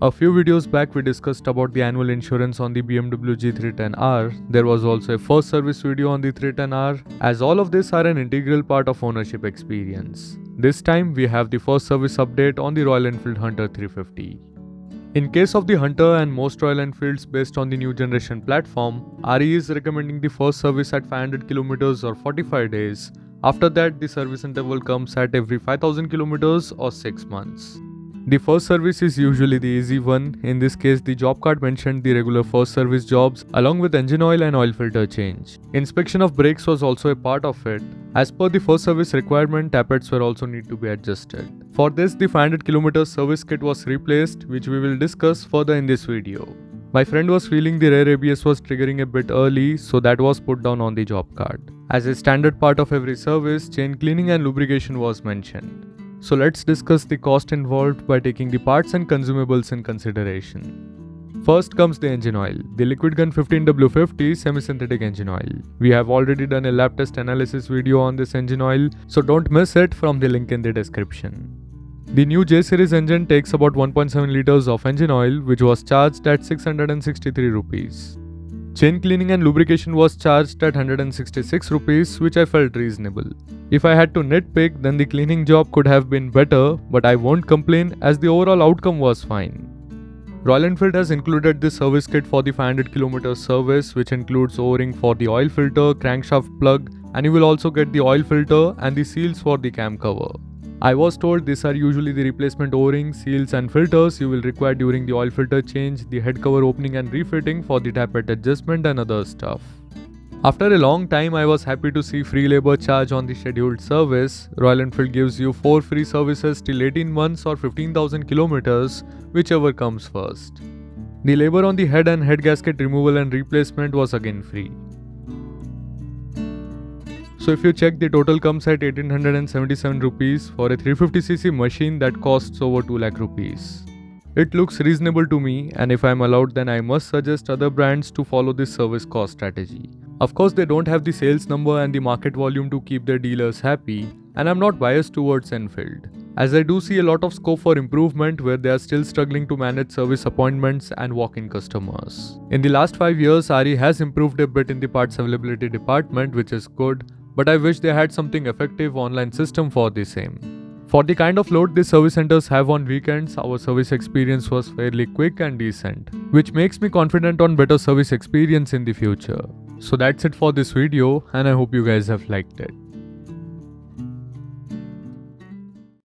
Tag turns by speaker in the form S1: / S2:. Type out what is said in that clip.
S1: A few videos back we discussed about the annual insurance on the BMW G310R. There was also a first service video on the 310R, as all of these are an integral part of ownership experience. This time we have the first service update on the Royal Enfield Hunter 350. In case of the Hunter and most Royal Enfields based on the new generation platform, RE is recommending the first service at 500 km or 45 days. After that, the service interval comes at every 5000 km or 6 months. The first service is usually the easy one. In this case, the job card mentioned the regular first service jobs along with engine oil and oil filter change. Inspection of brakes was also a part of it. As per the first service requirement, tappets were also need to be adjusted. For this, the 500 km service kit was replaced, which we will discuss further in this video. My friend was feeling the rear ABS was triggering a bit early, so that was put down on the job card. As a standard part of every service, chain cleaning and lubrication was mentioned. So let's discuss the cost involved by taking the parts and consumables in consideration. First comes the engine oil, the Liquid Gun 15W50 semi-synthetic engine oil. We have already done a lab test analysis video on this engine oil, so don't miss it from the link in the description. The new J series engine takes about 1.7 liters of engine oil, which was charged at 663 rupees. Chain cleaning and lubrication was charged at 166 rupees, which I felt reasonable. If I had to nitpick, then the cleaning job could have been better, but I won't complain as the overall outcome was fine. Royal Enfield has included this service kit for the 500 km service, which includes O-ring for the oil filter, crankshaft plug, and you will also get the oil filter and the seals for the cam cover. I was told these are usually the replacement O-rings, seals and filters you will require during the oil filter change, the head cover opening and refitting for the tappet adjustment and other stuff. After a long time, I was happy to see free labor charge on the scheduled service. Royal Enfield gives you 4 free services till 18 months or 15,000 kilometers, whichever comes first. The labor on the head and head gasket removal and replacement was again free. So if you check, the total comes at 1877 rupees for a 350cc machine that costs over 2 lakh rupees. It looks reasonable to me, and if I am allowed, then I must suggest other brands to follow this service cost strategy. Of course, they don't have the sales number and the market volume to keep their dealers happy, and I'm not biased towards Enfield, as I do see a lot of scope for improvement where they are still struggling to manage service appointments and walk-in customers. In the last 5 years, RE has improved a bit in the parts availability department, which is good, but I wish they had something effective online system for the same. For the kind of load these service centers have on weekends, our service experience was fairly quick and decent, which makes me confident on better service experience in the future. So that's it for this video, and I hope you guys have liked it.